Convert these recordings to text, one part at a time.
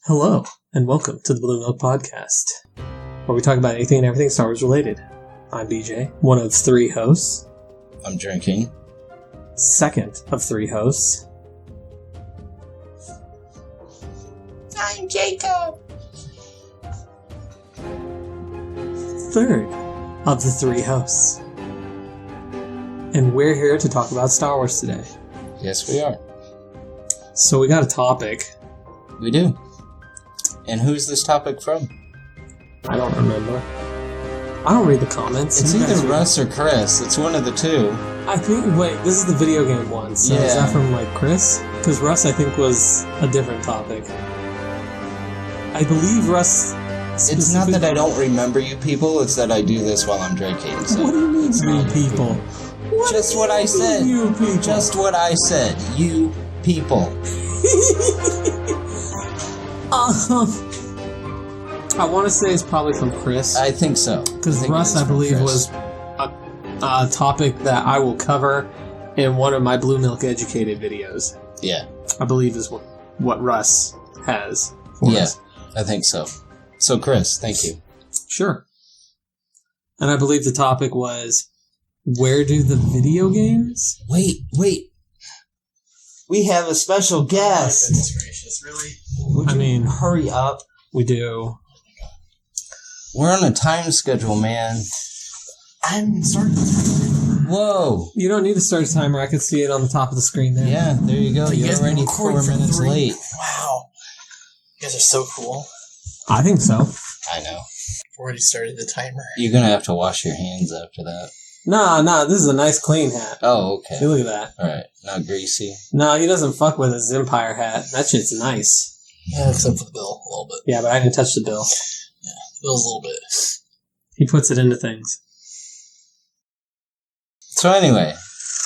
Hello, and welcome to the BlueMilk podcast, where we talk about anything and everything Star Wars related. I'm BJ, one of three hosts. I'm drinking. Second of three hosts. I'm Jacob. Third of the three hosts. And we're here to talk about Star Wars today. Yes, we are. So we got a topic. We do. And who's this topic from? I don't remember. I don't read the comments. It's either Russ or Chris. It's one of the two. I think, wait, this is the video game one, so is that from, Chris? Because Russ, I think, was a different topic. I believe Russ... It's not that I don't remember you people, it's that I do this while I'm drinking. So what do you mean, you people? Just what I said. You people? Just what I said. You people. I want to say it's probably from Chris. I think so. Because Russ, I believe, was a topic that I will cover in one of my BlueMilk Educated videos. Yeah. I believe is what Russ has for us. I think so. So, Chris, thank you. Sure. And I believe the topic was, where do the video games? Wait. We have a special guest. Goodness gracious, really? Hurry up. We do. We're on a time schedule, man. I'm starting the timer. Whoa. You don't need to start a timer. I can see it on the top of the screen there. Yeah, there you go. You You're guys already been 4 recording for minutes 3. late. Wow. You guys are so cool. I think so. I know. I've already started the timer. You're gonna have to wash your hands after that. Nah, this is a nice clean hat. Oh, okay. Hey, look at that. Alright, not greasy. No, he doesn't fuck with his Empire hat. That shit's nice. Yeah, except for the bill, a little bit. Yeah, but I didn't touch the bill. Yeah, the bill's a little bit. He puts it into things. So anyway,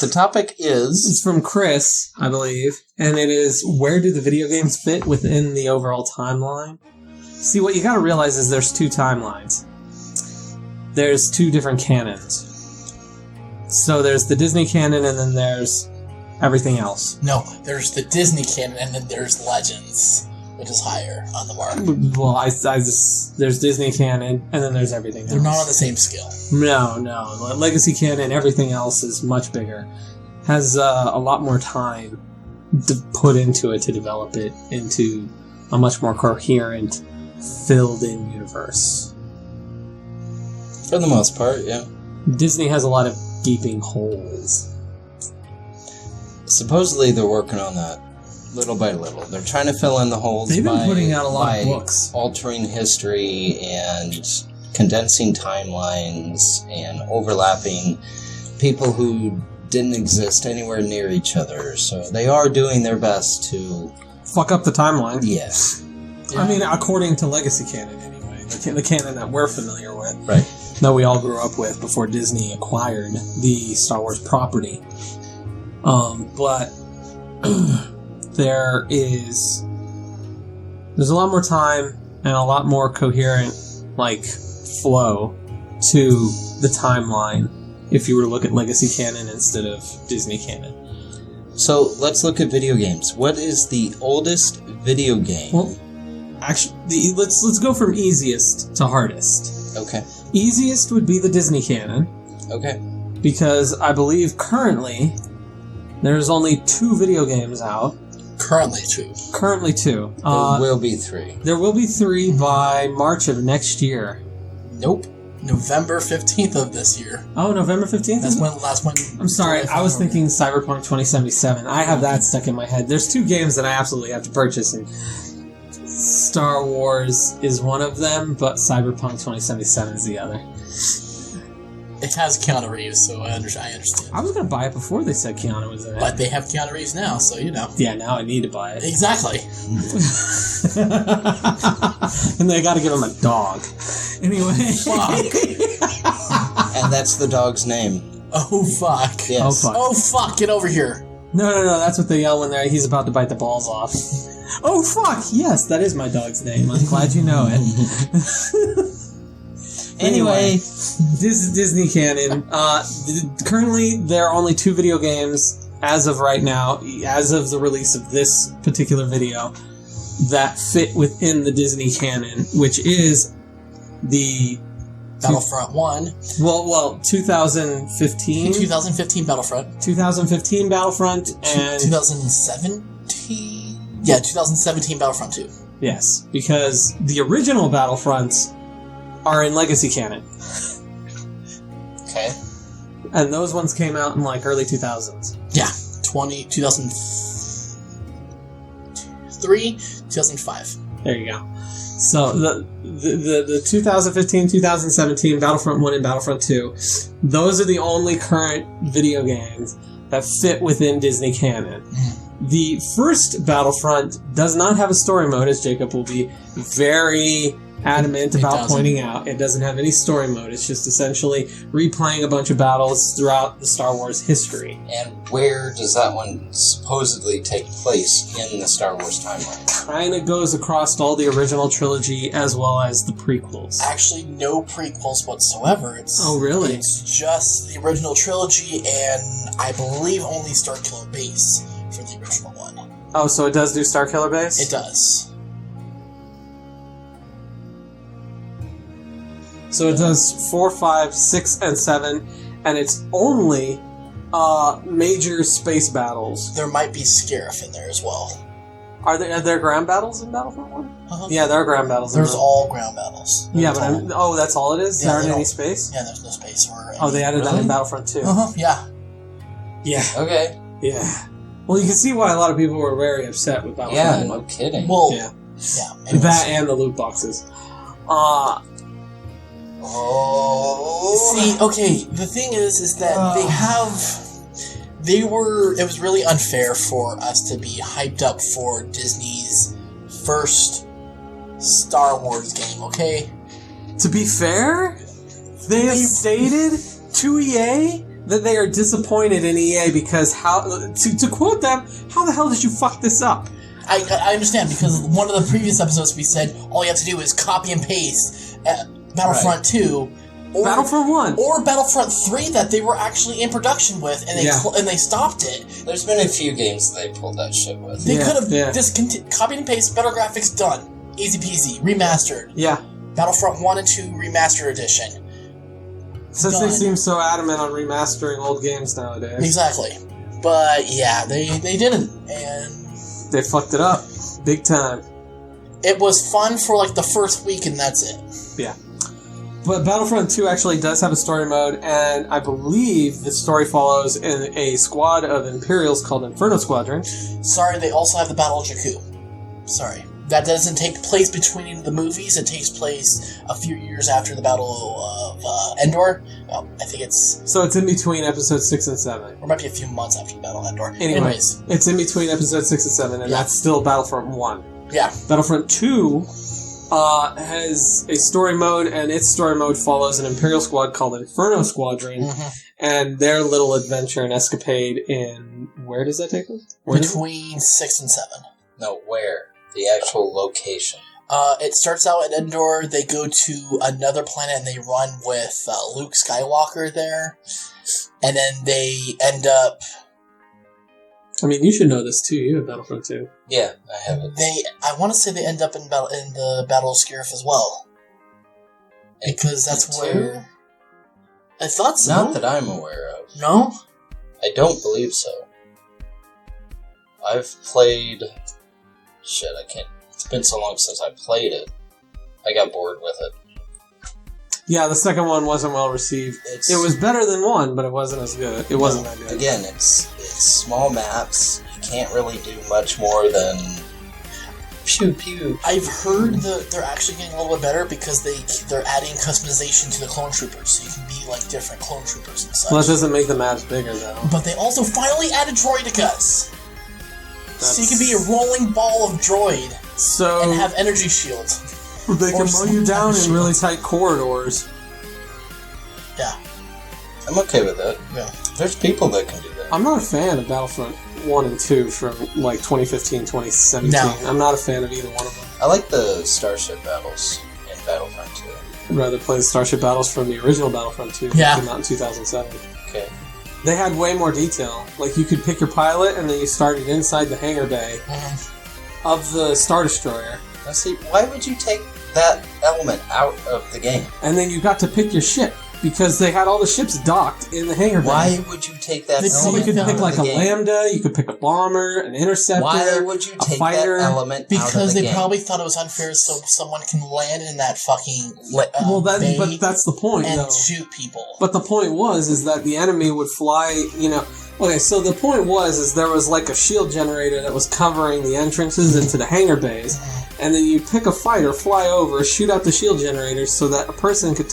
the topic is... It's from Chris, I believe, and it is, where do the video games fit within the overall timeline? See, what you gotta realize is there's two timelines. There's two different canons. So there's the Disney canon, and then there's everything else. No, there's the Disney canon, and then there's Legends, which is higher on the mark. Well, there's Disney canon, and then there's everything else. They're not on the same scale. No. Legacy canon, everything else is much bigger. Has a lot more time to put into it to develop it into a much more coherent, filled-in universe. For the most part, yeah. Disney has a lot of gaping holes. Supposedly they're working on that, little by little. They're trying to fill in the holes. They've been putting out a lot of books. Altering history and condensing timelines and overlapping people who didn't exist anywhere near each other. So they are doing their best to... fuck up the timeline. Yes. Yeah. I mean, according to Legacy canon, anyway. The canon that we're familiar with. Right. That we all grew up with before Disney acquired the Star Wars property. But there's a lot more time and a lot more coherent, flow to the timeline if you were to look at Legacy canon instead of Disney canon. So let's look at video games. What is the oldest video game? Well, actually, let's go from easiest to hardest. Okay. Easiest would be the Disney canon. Okay. Because I believe currently there's only 2 video games out. Currently 2. Currently 2. There will be 3. There will be 3 by March of next year. Nope. November 15th of this year. Oh, November 15th? That's when last one. I'm sorry, I was thinking Cyberpunk 2077. I have that stuck in my head. There's 2 games that I absolutely have to purchase, and Star Wars is one of them, but Cyberpunk 2077 is the other. It has Keanu Reeves, so I understand. I was going to buy it before they said Keanu was in it. But they have Keanu Reeves now, so you know. Yeah, now I need to buy it. Exactly. And they got to give him a dog. Anyway. Fuck. And that's the dog's name. Oh, fuck. Yes. Oh, fuck. Oh, fuck. Get over here. No, that's what they yell when he's about to bite the balls off. Oh, fuck! Yes, that is my dog's name. I'm glad you know it. Anyway, Disney canon. Currently, there are only 2 video games as of right now, as of the release of this particular video. that fit within the Disney canon, which is the Battlefront 1. Well, 2015. 2015 Battlefront. 2015 Battlefront and 2017? Yeah, 2017 Battlefront 2. Yes, because the original Battlefronts are in Legacy canon. Okay. And those ones came out in like early 2000s. Yeah, 2003, 2005. There you go. So the 2015, 2017 Battlefront 1 and Battlefront 2, those are the only current video games that fit within Disney canon. The first Battlefront does not have a story mode, as Jacob will be very adamant about pointing out. It doesn't have any story mode. It's just essentially replaying a bunch of battles throughout the Star Wars history. And where does that one supposedly take place in the Star Wars timeline? Kind of goes across all the original trilogy as well as the prequels. Actually, no prequels whatsoever. Oh, really? It's just the original trilogy and I believe only Starkiller Base for the original one. Oh, so it does do Starkiller Base? It does. So it does 4, 5, 6, and 7, and it's only major space battles. There might be Scarif in there as well. Are there ground battles in Battlefront 1? Uh-huh. Yeah, there are ground battles. There's all ground battles. Yeah, but that's all it is? Yeah, there aren't any space? Yeah, there's no space. They added that in Battlefront 2. Yeah. Yeah. Okay. Yeah. Well, you can see why a lot of people were very upset with Battlefront 1. Yeah, no kidding. Well, yeah. Anyways. That and the loot boxes. See, okay, the thing is that it was really unfair for us to be hyped up for Disney's first Star Wars game, okay? To be fair, they have stated to EA that they are disappointed in EA because to quote them, how the hell did you fuck this up? I understand, because one of the previous episodes we said all you have to do is copy and paste Battlefront 2 or Battlefront 1 or Battlefront 3 that they were actually in production with and they stopped it. There's been a few games that they pulled that shit with. They could have copied and paste, better graphics, done. Easy peasy, remastered. Yeah. Battlefront 1 and 2 remastered edition. Since they seem so adamant on remastering old games nowadays. Exactly. But yeah, they didn't, and they fucked it up. Big time. It was fun for like the first week and that's it. Yeah. But Battlefront 2 actually does have a story mode, and I believe the story follows in a squad of Imperials called Inferno Squadron. Sorry, they also have the Battle of Jakku. Sorry. That doesn't take place between the movies. It takes place a few years after the Battle of Endor. Well, I think it's... So it's in between episodes 6 and 7. Or might be a few months after the Battle of Endor. Anyways. It's in between episodes 6 and 7, and that's still Battlefront 1. Yeah. Battlefront 2... has a story mode, and its story mode follows an Imperial squad called Inferno Squadron, and their little adventure and escapade in... Where does that take place? Between 6 and 7. No, where? The actual location. It starts out at Endor, they go to another planet, and they run with Luke Skywalker there, and then they end up... I mean, you should know this too. You have Battlefront 2. Yeah, I have it. I want to say they end up in the Battle of Scarif as well, because that's where. I thought so. Not that I'm aware of. No, I don't believe so. I've played. Shit, I can't. It's been so long since I played it. I got bored with it. Yeah, the second one wasn't well received. It was better than 1, but it wasn't as good. It wasn't that good. Again, it's small maps. You can't really do much more than pew pew. I've heard that they're actually getting a little bit better because they're adding customization to the clone troopers, so you can be like different clone troopers and such. Well, that doesn't make the maps bigger though. But they also finally added droidicas, so you can be a rolling ball of droid and have energy shields. They can mow you down in really tight corridors. Yeah. I'm okay with that. Yeah. There's people that can do that. I'm not a fan of Battlefront 1 and 2 from like 2015, 2017. No. I'm not a fan of either one of them. I like the starship battles in Battlefront 2. I'd rather play the Starship Battles from the original Battlefront 2 that came out in 2007. Okay. They had way more detail. Like, you could pick your pilot, and then you started inside the hangar bay. of the Star Destroyer. Now see, why would you take that element out of the game? And then you got to pick your ship, because they had all the ships docked in the hangar bay. Why would you take that So element you could out pick of like the a game? Lambda, you could pick a bomber, an interceptor, Why would you a take fighter. that element out of the Because game? they probably thought it was unfair, so someone can land in that fucking But bay that's the point, and though. shoot people. But the point is that the enemy would fly, Okay, so the point is there was like a shield generator that was covering the entrances into the hangar bays, and then you pick a fighter, fly over, shoot out the shield generators so that a person could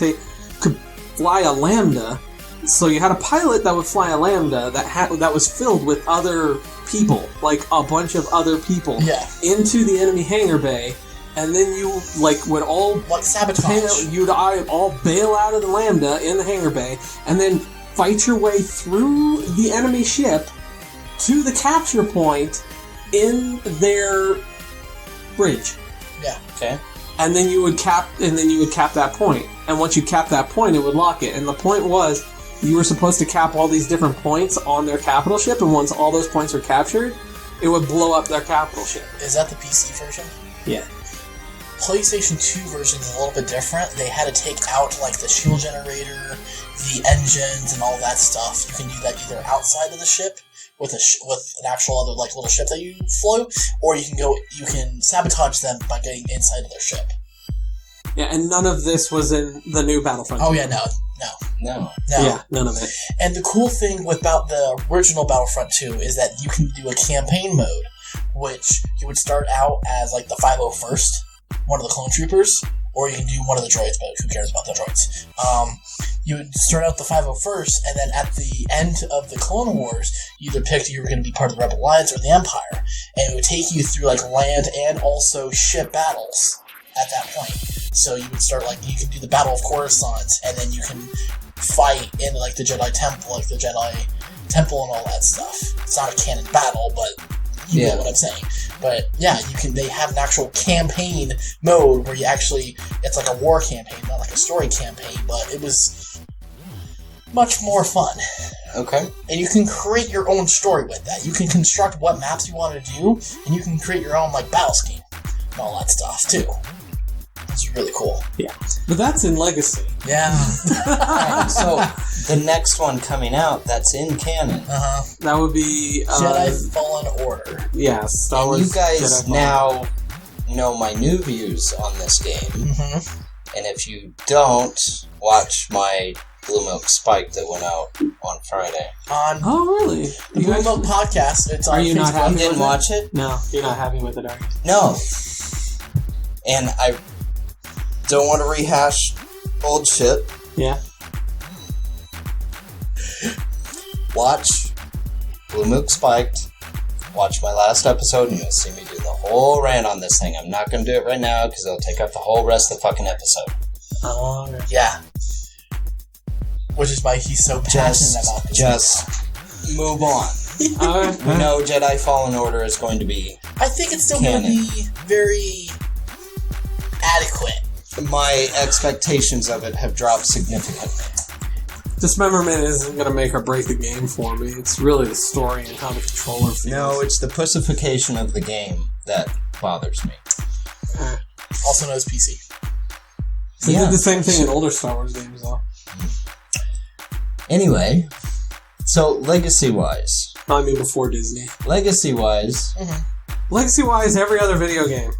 fly a Lambda. So you had a pilot that would fly a Lambda that was filled with other people, like a bunch of other people, into the enemy hangar bay, and then you would all sabotage. You'd all bail out of the Lambda in the hangar bay, and then fight your way through the enemy ship to the capture point in their bridge. Yeah. Okay. And then you would cap that point. And once you cap that point, it would lock it. And the point was, you were supposed to cap all these different points on their capital ship, and once all those points were captured, it would blow up their capital ship. Is that the PC version? Yeah. PlayStation 2 version is a little bit different. They had to take out the shield generator, the engines, and all that stuff. You can do that either outside of the ship with an actual other little ship that you flew, or you can sabotage them by getting inside of their ship. Yeah, and none of this was in the new Battlefront. Oh yeah, no. Yeah, none of it. And the cool thing about the original Battlefront 2 is that you can do a campaign mode, which you would start out as the 501st, one of the clone troopers, or you can do one of the droids, but who cares about the droids? You would start out the 501st, and then at the end of the Clone Wars, you either picked you were going to be part of the Rebel Alliance or the Empire, and it would take you through land and also ship battles at that point. So you would start you could do the Battle of Coruscant, and then you can fight in the Jedi Temple, the Jedi Temple and all that stuff. It's not a canon battle, but you know what I'm saying. But yeah, they have an actual campaign mode where it's like a war campaign, not like a story campaign, but it was much more fun. Okay. And you can create your own story with that. You can construct what maps you want to do, and you can create your own battle scheme and all that stuff too. It's really cool. Yeah. But that's in Legacy. Yeah. Alright, so the next one coming out that's in canon. That would be Jedi Fallen Order. Yeah, Star Wars. And you guys Jedi now know my new views on this game. And if you don't, watch my BlueMilk Spike that went out on Friday. Oh, really? The BlueMilk podcast. It's on Are you not Facebook. happy You didn't with watch it? No, you're not happy with it, are you? No. And I don't want to rehash old shit. Yeah. Watch BlueMilk Spiked. Watch my last episode and you'll see me do the whole rant on this thing. I'm not going to do it right now because it'll take up the whole rest of the fucking episode. Oh, yeah. Which is why he's so passionate about this. Just move on. We know Jedi Fallen Order is going to be I think it's still going to be very adequate. My expectations of it have dropped significantly. Dismemberment isn't going to make or break the game for me. It's really the story and how the controller feels. No, it's the pussification of the game that bothers me. Also known as PC. They did the same thing in older Star Wars games, though. Anyway, so legacy-wise. I mean, before Disney. Legacy-wise. Legacy-wise, every other video game.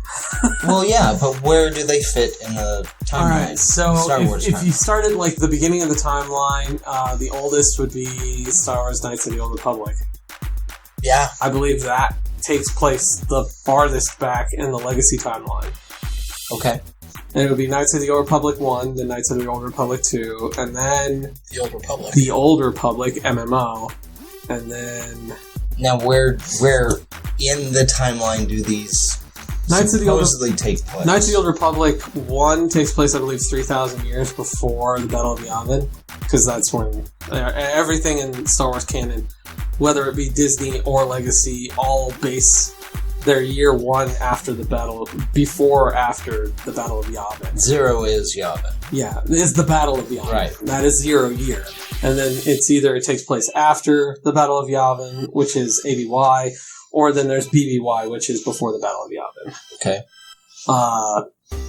Well, yeah, but where do they fit in the timeline? Alright, so Star Wars if you started the beginning of the timeline, the oldest would be Star Wars Knights of the Old Republic. Yeah. I believe that takes place the farthest back in the Legacy timeline. Okay. And it would be Knights of the Old Republic 1, then Knights of the Old Republic 2, and then The Old Republic. The Old Republic MMO, and then... Now, where in the timeline do these supposedly take place? Knights of the Old Republic 1 takes place, I believe, 3,000 years before the Battle of Yavin, because that's when everything in Star Wars canon, whether it be Disney or Legacy, all base They're year one after the battle, before or after the Battle of Yavin. 0 is Yavin. Yeah, is the Battle of Yavin. Right. That is 0 year. And then it's either it takes place after the Battle of Yavin, which is ABY, or then there's BBY, which is before the Battle of Yavin. Okay.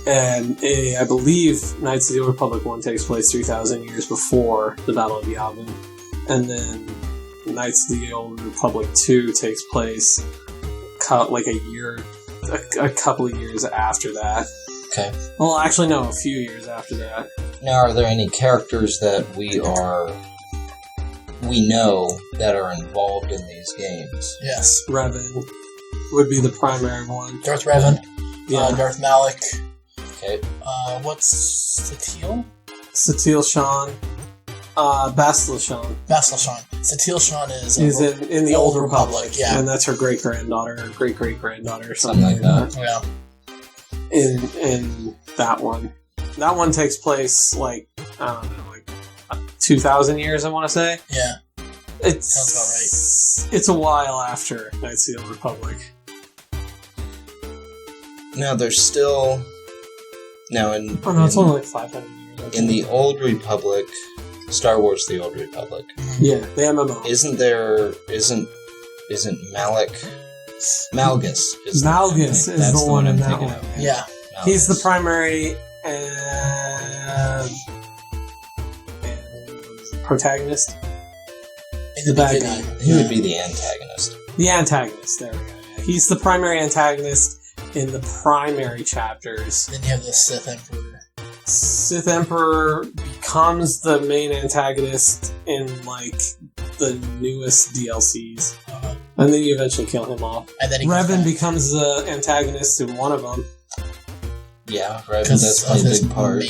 And I believe Knights of the Old Republic 1 takes place 3,000 years before the Battle of Yavin. And then Knights of the Old Republic 2 takes place like a couple of years after that. Okay. Well, actually, no, a few years after that. Now, are there any characters that we know that are involved in these games? Yes. Revan would be the primary one. Darth Revan. Yeah. Darth Malik. Okay. What's Satil? Satil Shan. Bastila Shan. Bastila Shan. Satil Shan is in the Old Republic. Yeah. And that's her great-granddaughter, or great-great-granddaughter, or Something like that. Yeah. In that one. That one takes place, like, I don't know, like 2,000 years, I want to say. Yeah. Sounds about right. It's a while after Knights of the Old Republic. Now, there's still... Now, it's only like 500 years. In the Old Republic... Star Wars: The Old Republic. Yeah, the MMO. Isn't Malgus is Malgus is That's the one in I'm that thinking one. of. Yeah. Malgus. He's the primary protagonist. In the bad guy. He would be the antagonist. The antagonist, there we go. Yeah. He's the primary antagonist in the primary chapters. Then you have the Sith Emperor. Sith Emperor becomes the main antagonist in, like, the newest DLCs. And then you eventually kill him off. And then Revan becomes the antagonist in one of them. Yeah, Revan does play a big part.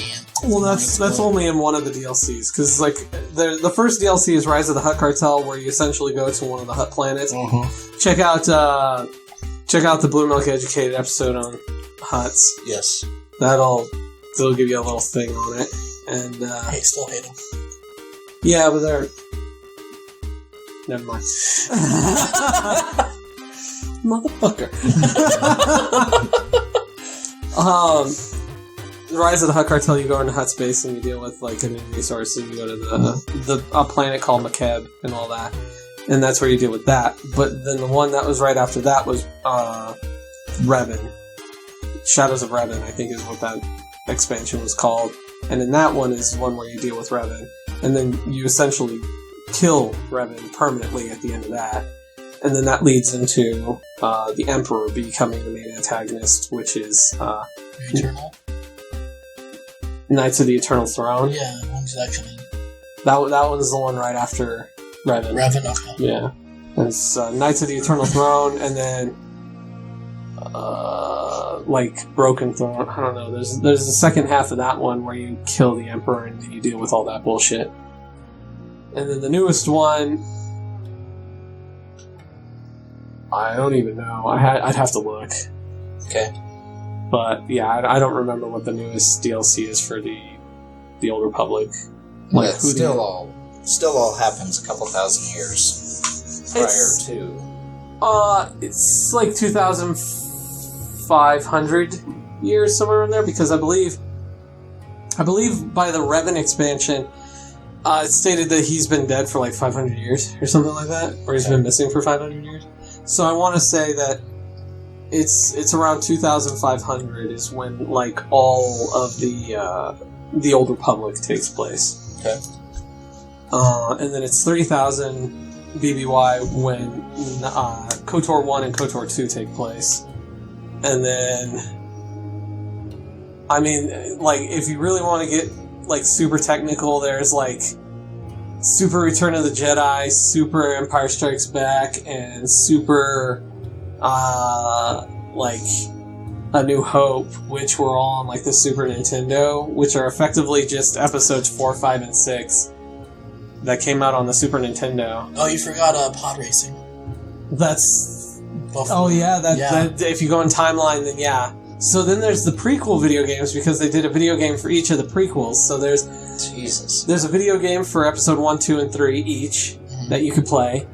Well, that's only in one of the DLCs, because, like, the first DLC is Rise of the Hutt Cartel, where you essentially go to one of the Hutt planets. Mm-hmm. Check out the BlueMilk Educated episode on Hutts. Yes. That'll give you a little thing on it. And, Hey, still hate him. yeah, but they're... Never mind. Motherfucker. Rise of the Hutt Cartel, you go into Hutt space and you deal with, like, a new resource, and you go to a planet called MacLeod and all that. And that's where you deal with that. But then the one that was right after that was, Revan. Shadows of Revan, I think is what that expansion was called. And in that one is one where you deal with Revan. And then you essentially kill Revan permanently at the end of that. And then that leads into the Emperor becoming the main antagonist, which is Eternal? Knights of the Eternal Throne. Yeah, when's that coming? That one's the one right after Revan. Revan, okay. Yeah. It's Knights of the Eternal Throne, and then like Broken Throne. I don't know. There's the second half of that one where you kill the Emperor and you deal with all that bullshit. And then the newest one, I don't even know. I'd have to look. Okay. But yeah, I don't remember what the newest DLC is for the Old Republic. Like, that still all happens a couple thousand years prior to. It's like 2,500 years, somewhere in there, because I believe by the Revan expansion, it stated that he's been dead for like 500 years or something like that, or he's been missing for 500 years. So I want to say that it's around 2,500 is when like all of the Old Republic takes place. Okay. And then it's 3,000 BBY when KOTOR 1 and KOTOR 2 take place. And then, I mean, like, if you really want to get, like, super technical, there's, like, Super Return of the Jedi, Super Empire Strikes Back, and Super, like, A New Hope, which were all on, like, the Super Nintendo, which are effectively just episodes 4, 5, and 6 that came out on the Super Nintendo. Oh, you forgot pod racing. That's... Buffalo. Oh, yeah, that if you go in timeline, then yeah. So then there's the prequel video games, because they did a video game for each of the prequels. So there's a video game for episode 1, 2, and 3 each that you could play.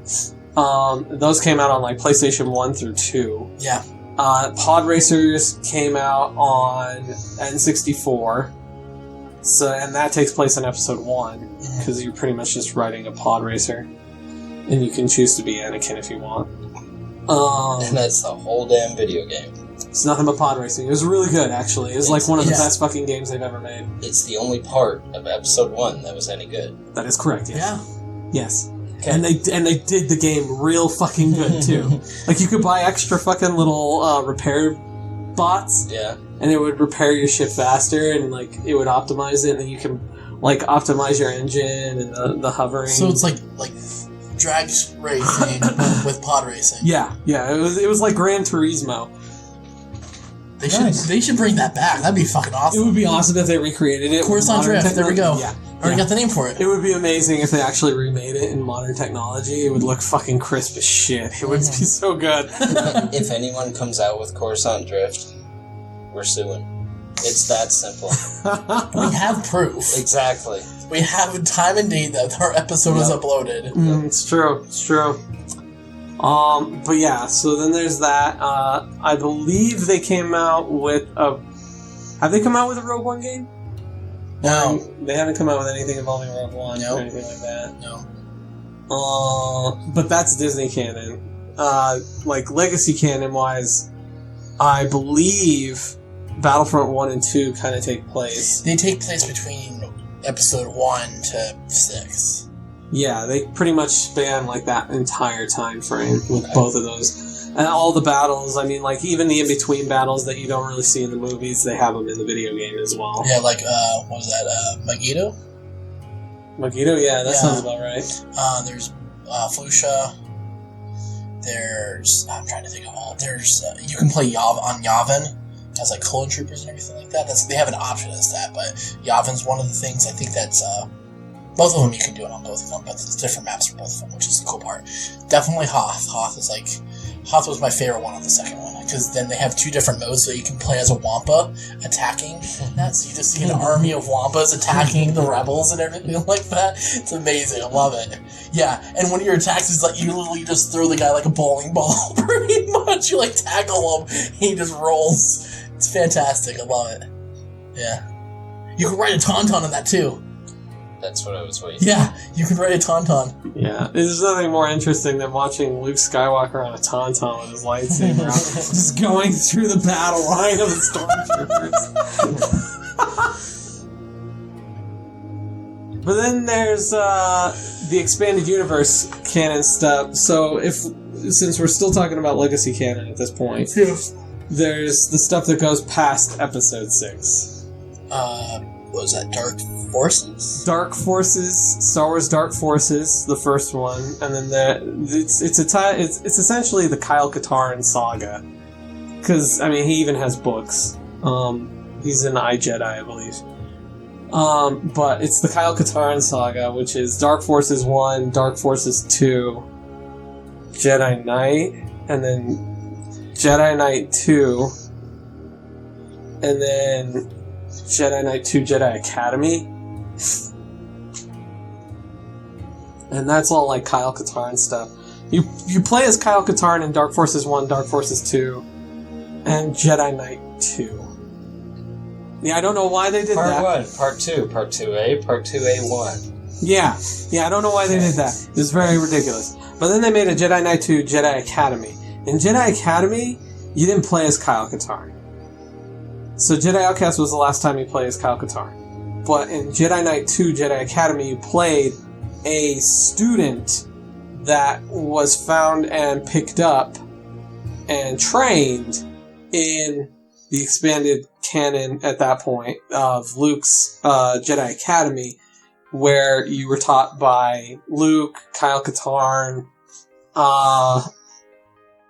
Those came out on like PlayStation 1 through 2. Yeah. Pod Racers came out on N64. So, and that takes place in episode 1, because you're pretty much just riding a pod racer. And you can choose to be Anakin if you want. And that's the whole damn video game. It's nothing but pod racing. It was really good, actually. It was like one of the best fucking games they've ever made. It's the only part of episode 1 that was any good. That is correct, yes. Yeah. Yes. Okay. And they did the game real fucking good, too. Like, you could buy extra fucking little repair bots. Yeah. And it would repair your ship faster, and like it would optimize it, and then you can like optimize your engine and the hovering. So it's like drag racing with pod racing. Yeah. It was like Gran Turismo. They should bring that back. That'd be fucking awesome. It would be awesome if they recreated it. Coruscant Drift. There we go. Yeah. Already got the name for it. It would be amazing if they actually remade it in modern technology. It would look fucking crisp as shit. It would be so good. If anyone comes out with Coruscant Drift, we're suing. It's that simple. We have proof. Exactly. We have time and date that our episode was uploaded. It's true. But yeah, so then there's that. I believe they came out with a... Have they come out with a Rogue One game? No. They haven't come out with anything involving Rogue One or anything like that. No. But that's Disney canon. Like, legacy canon-wise, I believe Battlefront 1 and 2 kind of take place. They take place between episode 1 to 6. Yeah, they pretty much span like that entire time frame with both of those. And all the battles, I mean, like even the in-between battles that you don't really see in the movies, they have them in the video game as well. Yeah, like, what was that, Megiddo? Megiddo, yeah, that sounds about right. There's Flucia. There's, I'm trying to think of all. There's, you can play on Yavin as like clone troopers and everything like that. They have an option as that, but Yavin's one of the things. I think that's both of them you can do it on both of them, but there's different maps for both of them, which is the cool part. Definitely Hoth. Hoth was my favorite one on the second one, because then they have 2 different modes, so you can play as a Wampa attacking that, so you just see an army of Wampas attacking the rebels and everything like that. It's amazing. I love it. Yeah, and one of your attacks is like you literally just throw the guy like a bowling ball, pretty much. You like tackle him, and he just rolls. It's fantastic. I love it. Yeah. You can ride a Tauntaun in that too. That's what I was waiting. Yeah, you can ride a Tauntaun. Yeah, there's nothing more interesting than watching Luke Skywalker on a Tauntaun with his lightsaber out, just going through the battle line of the stormtroopers. But then there's the expanded universe canon stuff. So since we're still talking about legacy canon at this point, there's the stuff that goes past episode 6. What was that? Dark Forces? Dark Forces, Star Wars Dark Forces, the first one, and then it's essentially the Kyle Katarn saga. Because I mean, he even has books. He's in iJedi, I believe. But it's the Kyle Katarn saga, which is Dark Forces 1, Dark Forces 2, Jedi Knight, and then Jedi Knight 2, and then Jedi Knight 2 Jedi Academy. And that's all like Kyle Katarn stuff. You play as Kyle Katarn in Dark Forces 1, Dark Forces 2, and Jedi Knight 2. Yeah, I don't know why they did that. Part 1, Part 2, Part 2A, Part 2A1. Yeah, I don't know why they did that. It was very ridiculous. But then they made a Jedi Knight 2 Jedi Academy. In Jedi Academy, you didn't play as Kyle Katarn. So Jedi Outcast was the last time you played as Kyle Katarn. But in Jedi Knight 2 Jedi Academy, you played a student that was found and picked up and trained in the expanded canon at that point of Luke's Jedi Academy, where you were taught by Luke, Kyle Katarn,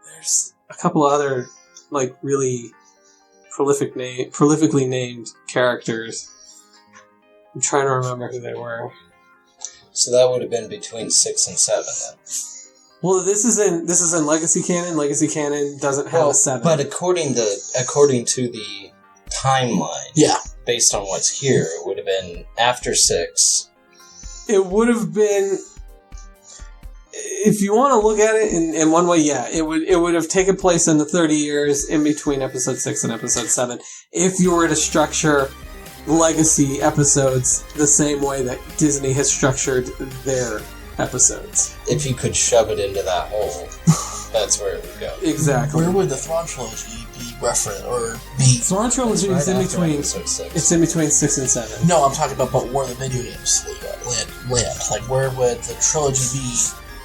there's a couple other like really prolifically named characters. I'm trying to remember who they were. So that would have been between 6 and 7 then. Well, this is in Legacy Canon. Legacy Canon doesn't have a 7. But according to the timeline, based on what's here, it would have been after 6. It would have been. if you want to look at it in one way, yeah, it would have taken place in the 30 years in between episode 6 and episode 7 if you were to structure legacy episodes the same way that Disney has structured their episodes. If you could shove it into that hole, that's where it would go. Exactly. Where would the Thrawn trilogy be referenced or be? Thrawn trilogy is in between. It's in between 6 and 7. No, I'm talking about where the video games land. Like, where would the trilogy be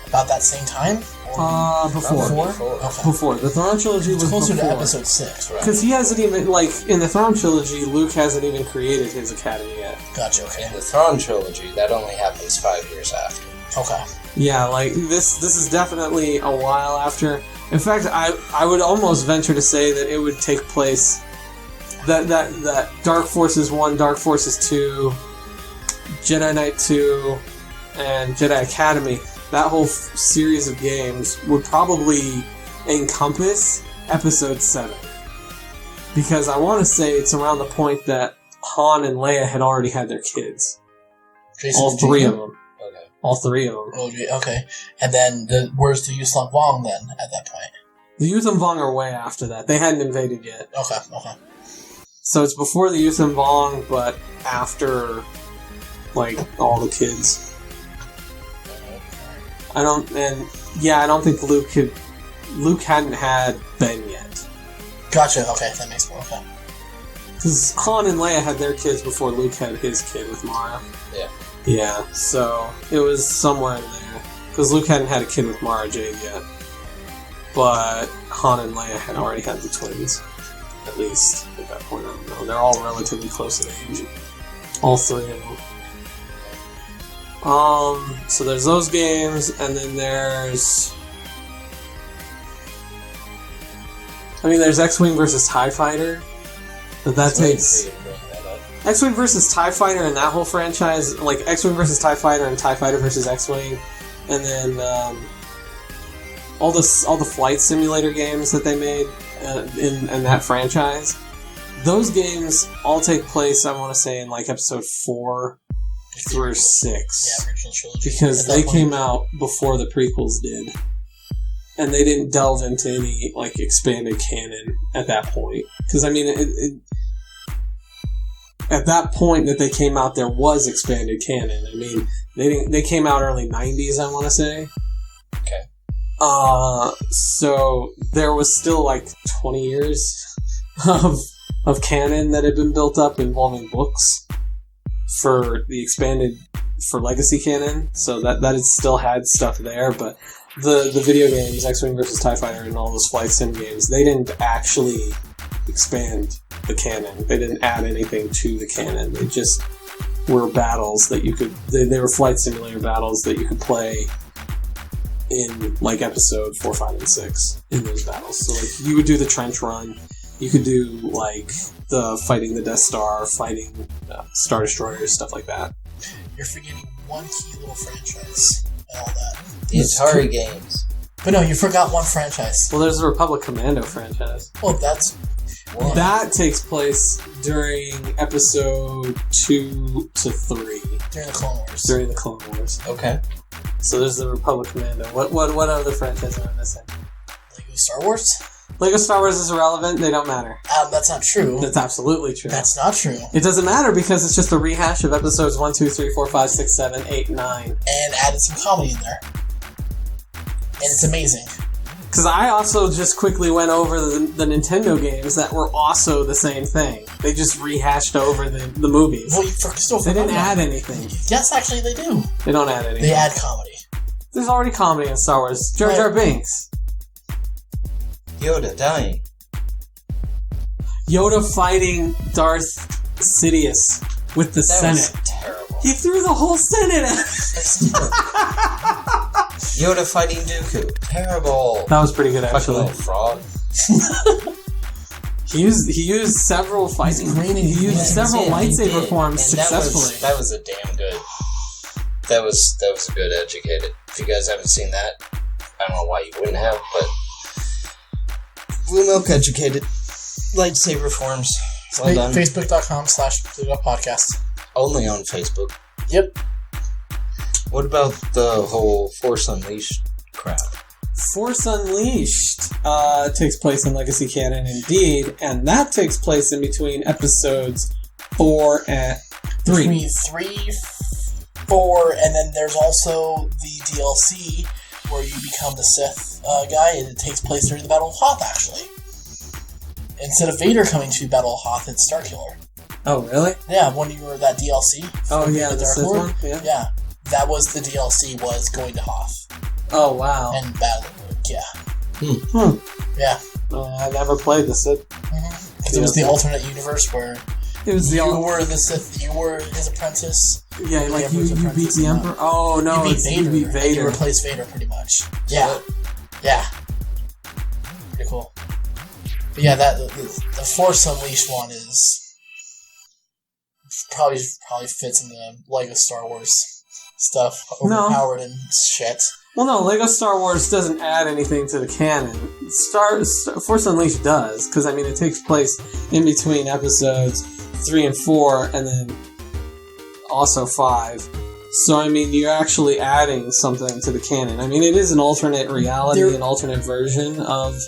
about that same time? Before. Okay. Before. The Thrawn trilogy was closer before. to episode 6, right? Because he hasn't even, like, in the Thrawn trilogy, Luke hasn't even created his academy yet. Gotcha, okay. In the Thrawn trilogy, that only happens 5 years after. Okay. Yeah, like, this is definitely a while after. In fact, I would almost venture to say that it would take place, that Dark Forces 1, Dark Forces 2, Jedi Knight 2, and Jedi Academy, that whole series of games would probably encompass episode 7. Because I want to say it's around the point that Han and Leia had already had their kids. All three of them. Okay. All 3 of them. Oh, okay. And then, where's the Yuslan Wong then, at that point? The Yuuzhan Vong are way after that. They hadn't invaded yet. Okay. So it's before the Yuuzhan Vong, but after, like, all the kids. I don't think Luke hadn't had Ben yet. Gotcha, okay, that makes more sense. Because Han and Leia had their kids before Luke had his kid with Mara. Yeah. Yeah, so it was somewhere in there. Because Luke hadn't had a kid with Mara Jade yet. But Han and Leia had already had the twins. At least, at that point, I don't know. They're all relatively close in age. All 3 of them. So there's those games, and then there's X-Wing versus TIE Fighter, but that takes... X-Wing versus TIE Fighter and that whole franchise, like X-Wing versus TIE Fighter and TIE Fighter versus X-Wing, and then all the flight simulator games that they made in that franchise, those games all take place, I want to say, in like episode 4 through 6. Yeah, original trilogy. Because they came out before the prequels did. And they didn't delve into any, like, expanded canon at that point. Because, I mean, at that point that they came out, there was expanded canon. I mean, they came out early 90s, I want to say. Okay. So there was still, like, 20 years of canon that had been built up involving books for the expanded, for legacy canon, so that it still had stuff there, but the video games, X-Wing vs. TIE Fighter and all those flight sim games, they didn't actually expand the canon. They didn't add anything to the canon. They just were battles that you could, they were flight simulator battles that you could play in, like, episode 4, 5, and 6 in those battles. So, like, you would do the trench run, you could do, like, the fighting the Death Star, fighting Star Destroyers, stuff like that. You're forgetting one key little franchise and all that. The Atari games. But no, you forgot one franchise. Well, there's the Republic Commando franchise. Well, that's one. That takes place during episode 2 to 3. During the Clone Wars. During the Clone Wars. Okay. So there's the Republic Commando. What other franchise am I missing? Lego Star Wars? Lego Star Wars is irrelevant. They don't matter. That's not true. That's absolutely true. That's not true. It doesn't matter because it's just a rehash of episodes 1, 2, 3, 4, 5, 6, 7, 8, 9. And added some comedy in there. And it's amazing. Because I also just quickly went over the Nintendo games that were also the same thing. They just rehashed over the movies. Well, you still they didn't add anything. Yes, actually, they do. They don't add anything. They add comedy. There's already comedy in Star Wars. Jar Jar Binks. Yoda dying. Yoda fighting Darth Sidious with the Senate. Was terrible. He threw the whole Senate at Yoda fighting Dooku. Terrible. That was pretty good, Fucking actually. little frog. He used several fighting. He used several lightsaber forms successfully. That was a damn good. That was a good educated. If you guys haven't seen that, I don't know why you wouldn't have, but BlueMilk educated lightsaber forms. Well done. Facebook.com/BlueMilk Podcast. Only on Facebook. Yep. What about the whole Force Unleashed crap? Force Unleashed takes place in Legacy Canon, indeed, and that takes place in between episodes 4 and 3. Between 3, 4, and then there's also the DLC where you become the Sith guy, and it takes place during the Battle of Hoth, actually. Instead of Vader coming to Battle of Hoth, it's Starkiller. Oh, really? Yeah, when you were that DLC. Oh, yeah, the Dark Sith Lord. one? Yeah. Yeah, that was the DLC, was going to Hoth. Oh, wow. And Battle, yeah. Yeah. I never played the Sith. Because it was the alternate universe where It was the you were the Sith, you were his apprentice. Yeah, like you beat the Emperor. Oh no, you beat Vader. You Vader. replaced Vader pretty much. Yeah, yeah. Pretty cool. But yeah, that the Force Unleashed one is probably fits in the Lego Star Wars stuff, overpowered and shit. Well, no, Lego Star Wars doesn't add anything to the canon. Force Unleashed does, because I mean it takes place in between episodes 3 and 4, and then also 5. So I mean you're actually adding something to the canon. I mean it is an alternate reality, an alternate version of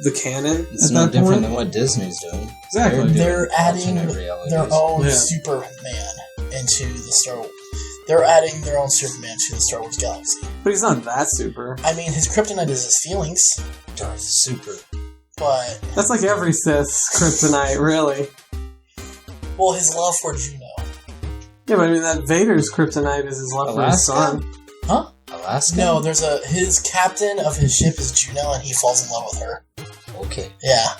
the canon. It's no different than what Disney's doing. Exactly. They're adding their own Superman into the Star Wars. They're adding their own Superman to the Star Wars galaxy. But he's not that super. I mean, his kryptonite is his feelings. Darth Super. But that's like every Sith's kryptonite, really. Well, his love for Juno. Yeah, but I mean, that Vader's kryptonite is his love for his son. Huh? Alaska? No, his captain of his ship is Juno, and he falls in love with her. Okay. Yeah.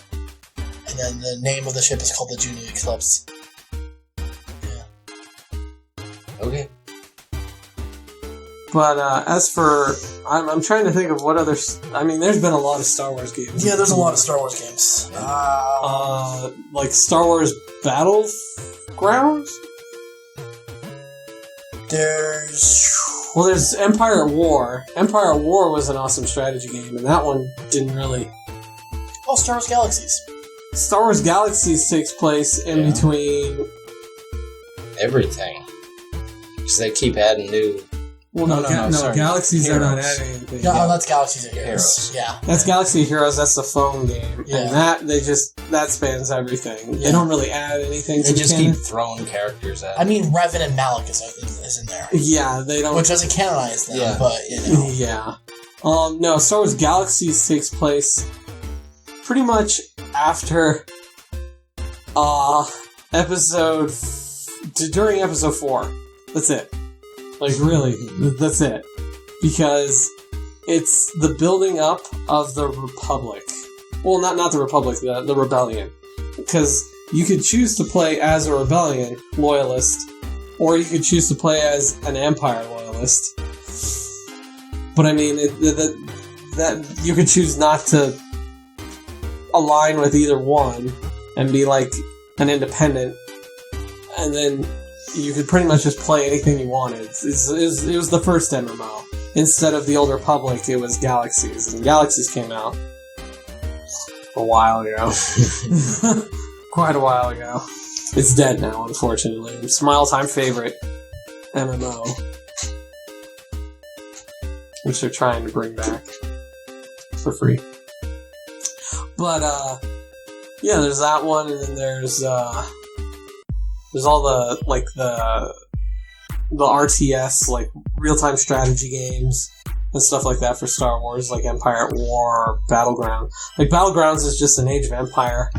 And then the name of the ship is called the Juno Eclipse. Yeah. Okay. But as for... I'm trying to think of what other... I mean, there's been a lot of Star Wars games. Yeah, there's a lot of Star Wars games. Like Star Wars Battlegrounds? There's Empire at War. Empire at War was an awesome strategy game, and that one didn't really... Oh, Star Wars Galaxies. Star Wars Galaxies takes place in between... everything. Because they keep adding new... Well, no, Galaxies are not adding anything. Yeah, that's Galaxies of Heroes. Yeah. That's Galaxy of Heroes, that's the phone game. Yeah. And that spans everything. They don't really add anything They to just the canon. keep throwing characters at I mean, Revan and Malik is in there. Yeah, they don't... Which doesn't canonize them, but, you know. Yeah. No, Star Wars Galaxies takes place pretty much after during episode 4. That's it. Like, really, that's it. Because it's the building up of the Republic. Well, not the Republic, the Rebellion. Because you could choose to play as a Rebellion loyalist, or you could choose to play as an Empire loyalist. But I mean, that you could choose not to align with either one and be like an independent, and then you could pretty much just play anything you wanted. It was the first MMO. Instead of the Old Republic, it was Galaxies, and Galaxies came out a while ago. Quite a while ago. It's dead now, unfortunately. It's my all-time favorite MMO, which they're trying to bring back for free. But, yeah, there's that one, and then there's all the RTS, like, real-time strategy games and stuff like that for Star Wars, like Empire at War or Battleground. Like, Battlegrounds is just an Age of Empire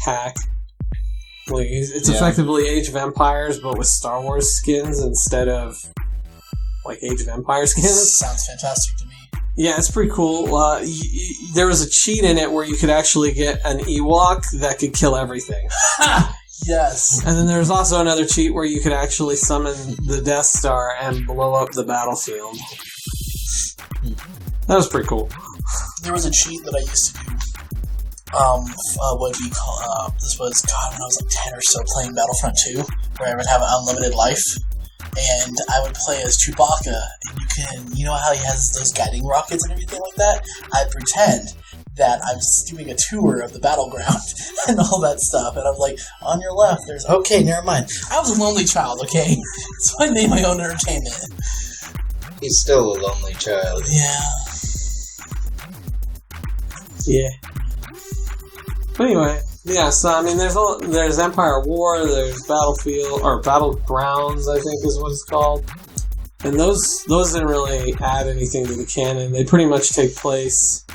hack. Like, it's effectively Age of Empires, but with Star Wars skins instead of, like, Age of Empire skins. Sounds fantastic to me. Yeah, it's pretty cool. There was a cheat in it where you could actually get an Ewok that could kill everything. Yes. And then there was also another cheat where you could actually summon the Death Star and blow up the battlefield. That was pretty cool. There was a cheat that I used to do. What do you call this was, God, when I was like 10 or so playing Battlefront 2, where I would have unlimited life, and I would play as Chewbacca, and you know how he has those guiding rockets and everything like that? I'd pretend that I was doing a tour of the battleground and all that stuff, and I'm like, on your left, there's... Okay, never mind. I was a lonely child, okay? So I made my own entertainment. He's still a lonely child. Yeah. Yeah. But anyway, yeah, so I mean, there's Empire War, there's Battlefield, or Battlegrounds, I think is what it's called. And those didn't really add anything to the canon. They pretty much take place...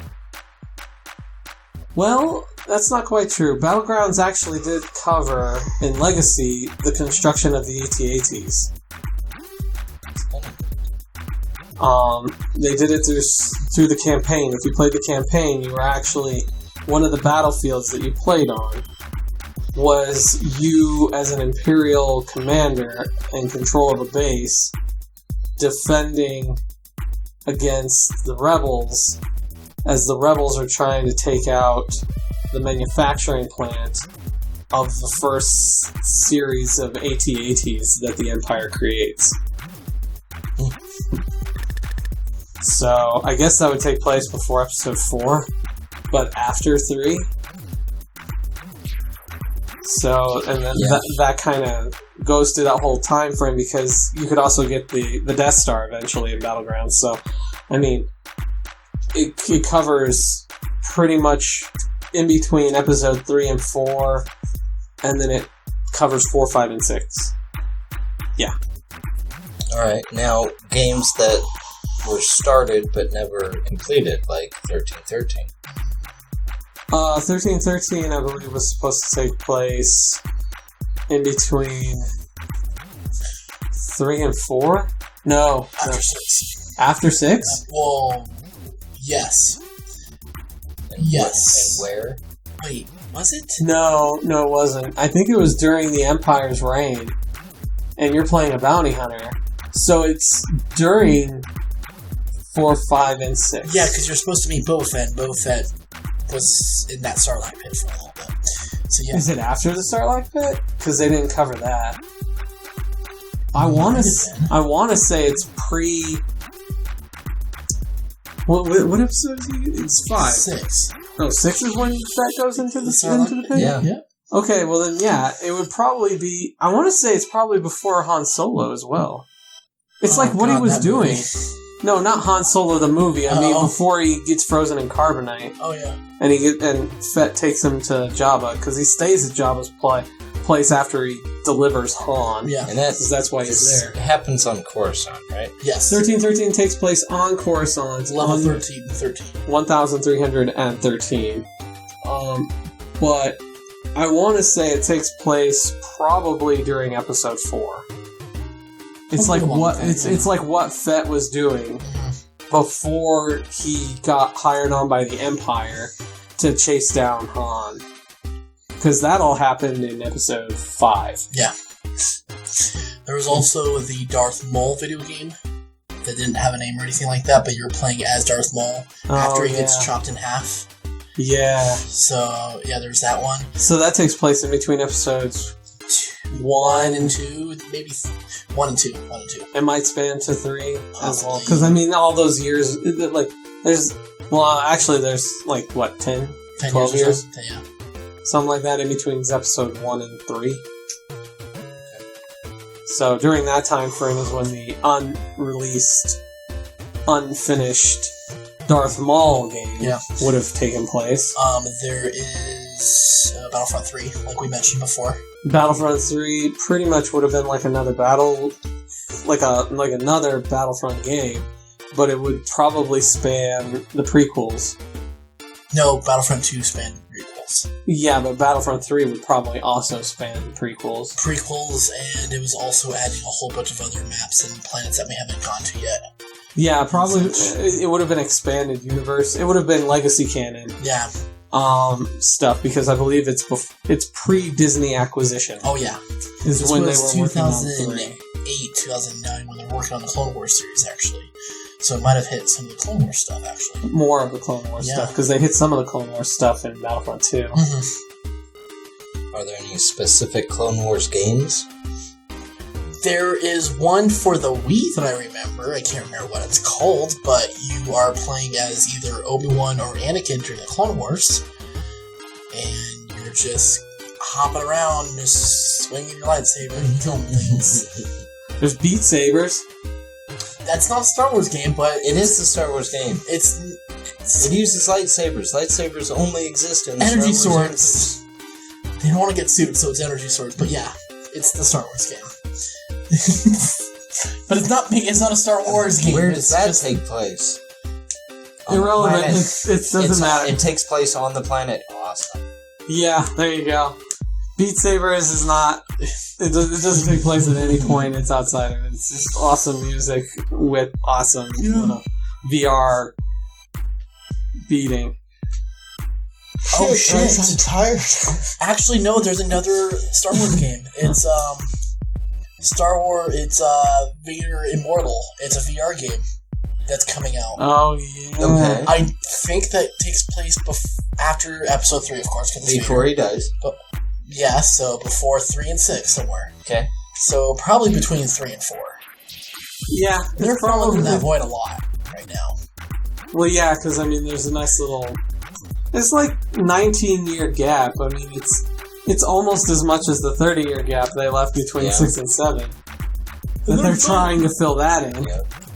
Well, that's not quite true. Battlegrounds actually did cover, in Legacy, the construction of the AT-ATs. They did it through the campaign. If you played the campaign, you were actually... One of the battlefields that you played on was you as an Imperial commander in control of a base defending against the rebels as the rebels are trying to take out the manufacturing plant of the first series of AT-ATs that the Empire creates. So, I guess that would take place before Episode 4, but after 3. So, and then that kind of goes to that whole time frame because you could also get the Death Star eventually in Battlegrounds. So, I mean, it covers pretty much in between Episode 3 and 4, and then it covers 4, 5, and 6. Yeah. Alright, now games that were started but never completed, like 1313. 1313, I believe, was supposed to take place in between 3 and 4? No. After 6. After 6? Well, yes. Yes. And where? Wait, was it? No, it wasn't. I think it was during the Empire's reign, and you're playing a bounty hunter. So it's during 4, 5, and 6. Yeah, because you're supposed to meet Boba Fett, and Boba Fett was in that Starlight Pit for a little bit. So yeah. Is it after the Starlight Pit? Because they didn't cover that. I want to say it's pre... What episode is it? It's 5. 6. No, 6 is when that goes into the pit? Yeah. Okay, well then, yeah, it would probably be... I want to say it's probably before Han Solo as well. It's like what he was doing. Movie. No, not Han Solo the movie. I mean, before he gets frozen in carbonite. Oh, yeah. And Fett takes him to Jabba, because he stays at Jabba's place after he delivers Han. Yeah. And that's why he's there. It happens on Coruscant, right? Yes. 1313 takes place on Coruscant. Level 13. 1313. But I want to say it takes place probably during Episode 4. It's like what Fett was doing before he got hired on by the Empire to chase down Han. Because that all happened in Episode 5. Yeah. There was also the Darth Maul video game that didn't have a name or anything like that, but you were playing as Darth Maul after he gets chopped in half. Yeah. So, yeah, there's that one. So that takes place in between Episodes 1 and 2, maybe 1 and 2. It might span to 3 as well. Because, I mean, all those years, like, there's 10 12 years? Yeah. Something like that in between Episode 1 and 3. So during that time frame is when the unreleased, unfinished Darth Maul game would have taken place. There is Battlefront 3, like we mentioned before. Battlefront 3 pretty much would have been like another another Battlefront game, but it would probably span the prequels. No, Battlefront 2 spanned prequels. Yeah, but Battlefront 3 would probably also span prequels. And it was also adding a whole bunch of other maps and planets that we haven't gone to yet. Yeah, probably it would have been expanded universe. It would have been legacy canon. Yeah. Stuff, because I believe it's pre-Disney acquisition. Oh, yeah. This when they were working on 2008, 2009, when they were working on the Clone Wars series, actually. So it might have hit some of the Clone Wars stuff, actually. More of the Clone Wars stuff, because they hit some of the Clone Wars stuff in Battlefront 2. Mm-hmm. Are there any specific Clone Wars games? There is one for the Wii that I remember. I can't remember what it's called, but you are playing as either Obi-Wan or Anakin during the Clone Wars, and you're just hopping around, just swinging your lightsaber and killing things. There's Beat Sabers. That's not a Star Wars game, but It is the Star Wars game. It uses lightsabers. Lightsabers only exist in the energy Star Wars swords. They don't want to get sued, so it's energy swords. But yeah, it's the Star Wars game. But it's not a Star Wars game. Where does that take place? On the Irrelevant. planet. It doesn't matter. It takes place on the planet. Awesome. Yeah, there you go. Beat Sabers is not. It doesn't take place at any point. It's outside of it. It's just awesome music with awesome VR beating. Oh shit! I'm tired. Actually, no. There's another Star Wars game. It's Star Wars. It's Vader Immortal. It's a VR game that's coming out. Oh yeah. Okay. I think that takes place after Episode 3, of course. Before he dies. But yeah, so before 3 and 6 somewhere. Okay. So probably between 3 and 4. Yeah, They're filling that void a lot right now. Well, yeah, because I mean, there's a nice little. It's like 19-year gap. I mean, it's almost as much as the 30-year gap they left between 6 and 7. But they're trying to fill that in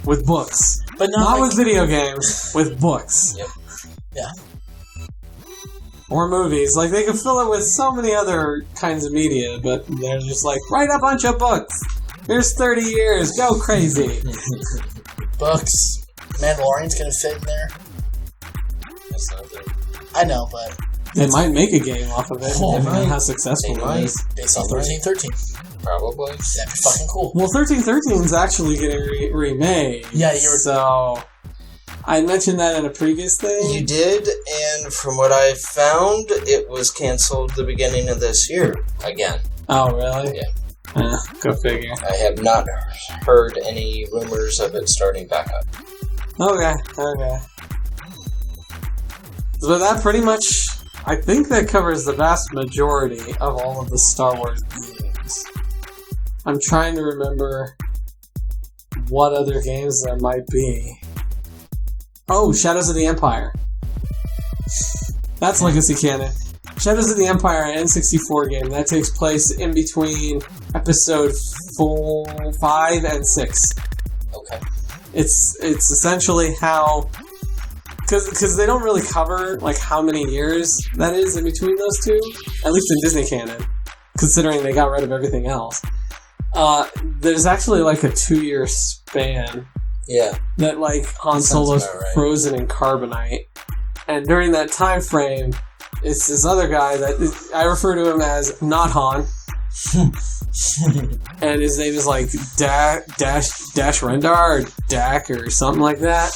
with books, but not with video games, with books. Yep. Yeah. Or movies. Like, they could fill it with so many other kinds of media, but they're just like, write a bunch of books! Here's 30 years, go crazy! Books. Mandalorian's gonna fit in there. That's not good. I know, but They might make a game off of it, depending on how successful it is. based on 1313. Probably. That'd be fucking cool. Well, 1313 is actually getting remade. Yeah, you were... So, I mentioned that in a previous thing. You did, and from what I found, it was canceled the beginning of this year. Again. Oh, really? Yeah. Go figure. I have not heard any rumors of it starting back up. Okay. But that pretty much, I think that covers the vast majority of all of the Star Wars games. I'm trying to remember what other games there might be. Oh, Shadows of the Empire. That's Legacy Canon. Shadows of the Empire, an N64 game that takes place in between episode 4, 5, and 6. Okay. It's essentially how... Because they don't really cover, like, how many years that is in between those two. At least in Disney canon. Considering they got rid of everything else. There's actually, like, a 2-year span. Yeah. That, like, Han Solo's frozen in carbonite. And during that time frame, it's this other guy that... I refer to him as not Han. And his name is, like, Dash Rendar, or Dak, or something like that.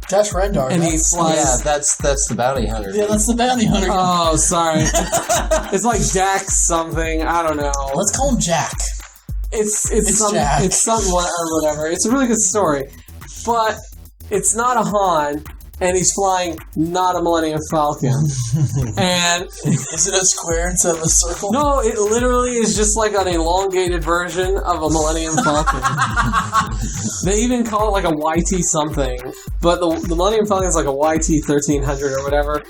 Dash Rendar. And he flies... Yeah, that's the bounty hunter. Yeah, that's the bounty hunter. Oh, sorry. It's like Dak something. I don't know. Let's call him Jack. It's Jack. It's something or whatever. It's a really good story, but it's not a Han, and he's flying not a Millennium Falcon. And is it a square instead of a circle? no, it literally is just like an elongated version of a Millennium Falcon. They even call it like a YT something, but the Millennium Falcon is like a YT 1300 or whatever.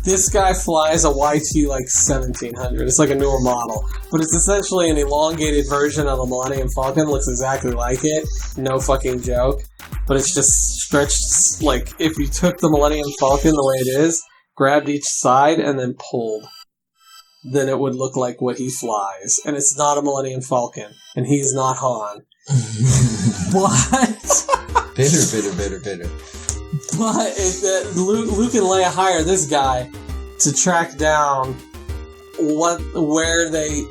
This guy flies a YT like 1700. It's like a newer model, but it's essentially an elongated version of a Millennium Falcon. It looks exactly like it. No fucking joke. But it's just stretched, like, if you took the Millennium Falcon the way it is, grabbed each side, and then pulled, then it would look like what he flies. And it's not a Millennium Falcon, and he's not Han. But... Bitter. But Luke and Leia hire this guy to track down where they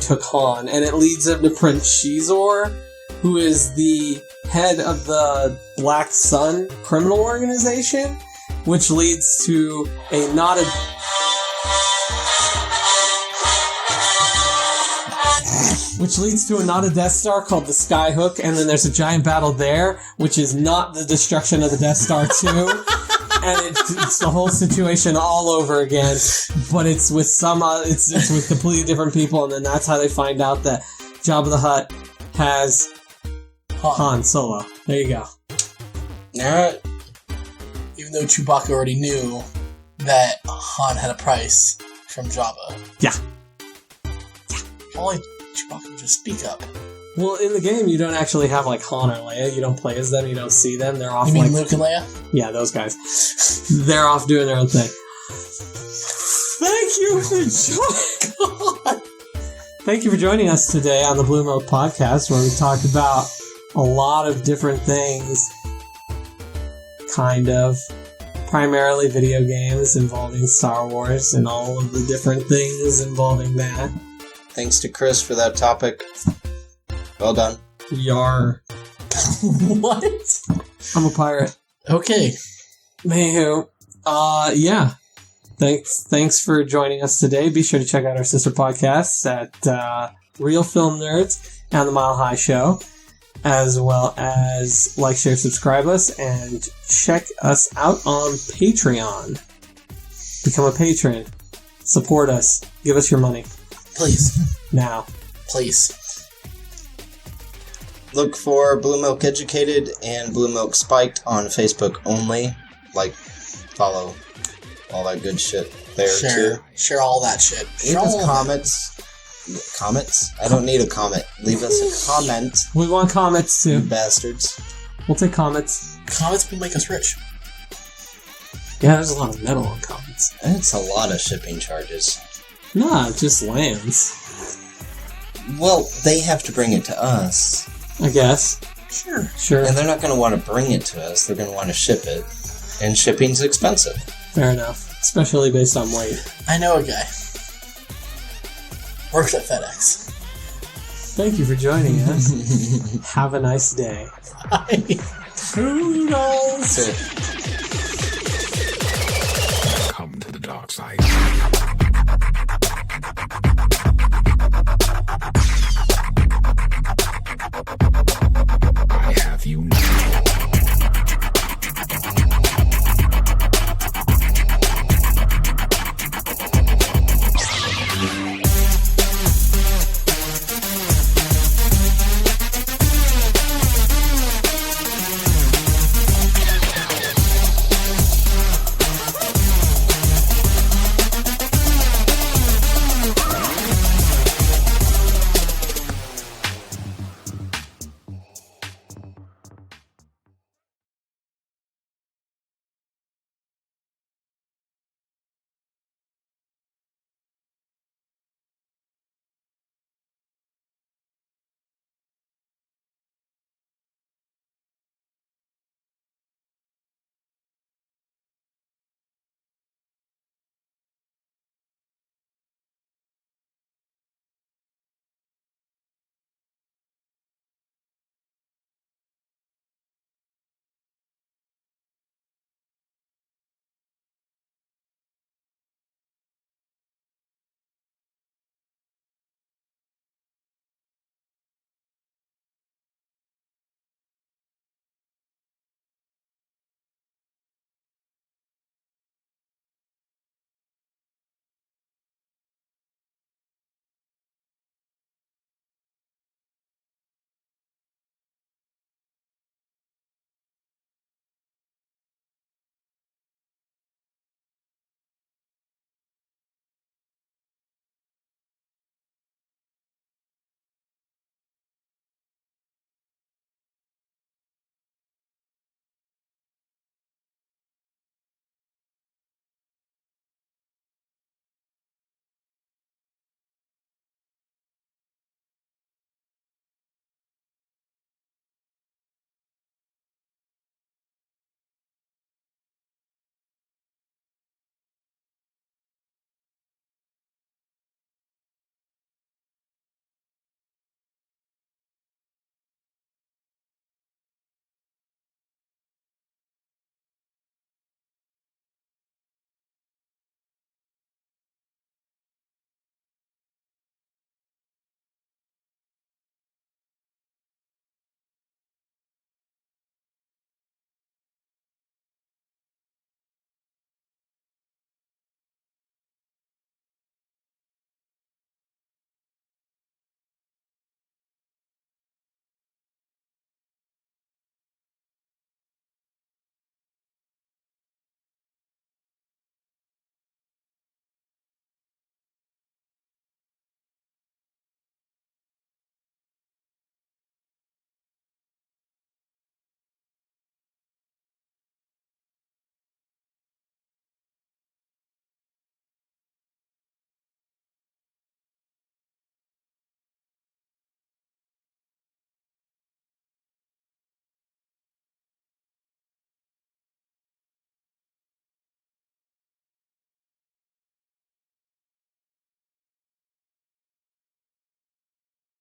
took Han, and it leads them to Prince Shizor, who is the head of the Black Sun criminal organization, which leads to not a Death Star called the Skyhook, and then there's a giant battle there, which is not the destruction of the Death Star 2. And it's the whole situation all over again, but it's with it's with completely different people, and then that's how they find out that Jabba the Hutt has Han Solo. There you go. Alright. Even though Chewbacca already knew that Han had a price from Jabba. Yeah. Only Chewbacca would just speak up. Well, in the game, you don't actually have, like, Han or Leia. You don't play as them. You don't see them. They're off, You mean Luke and Leia? Yeah, those guys. They're off doing their own thing. Thank you for joining. Thank you for joining us today on the BlueMilk podcast, where we talked about a lot of different things, kind of. Primarily video games involving Star Wars and all of the different things involving that. Thanks to Chris for that topic. Well done. Yar. What? I'm a pirate. Okay. Mayhew. Yeah. Thanks for joining us today. Be sure to check out our sister podcasts at Real Film Nerds and The Mile High Show, as well as like, share, subscribe us, and check us out on Patreon. Become a patron. Support us. Give us your money. Please. Now. Please. Look for BlueMilk Educated and BlueMilk Spiked on Facebook only. Like, follow, all that good shit there too. Share all that shit. Leave us comments. Comments? I don't need a comment. Leave us a comment. We want comments You too. bastards. We'll take comments. Comments will make us rich. Yeah, there's a lot of metal on comments. It's a lot of shipping charges. Nah, it just lands. Well, they have to bring it to us. I guess. Sure. And they're not going to want to bring it to us. They're going to want to ship it. And shipping's expensive. Fair enough. Especially based on weight. I know a guy. Works at FedEx. Thank you for joining us. Have a nice day. Bye. Toodles! So,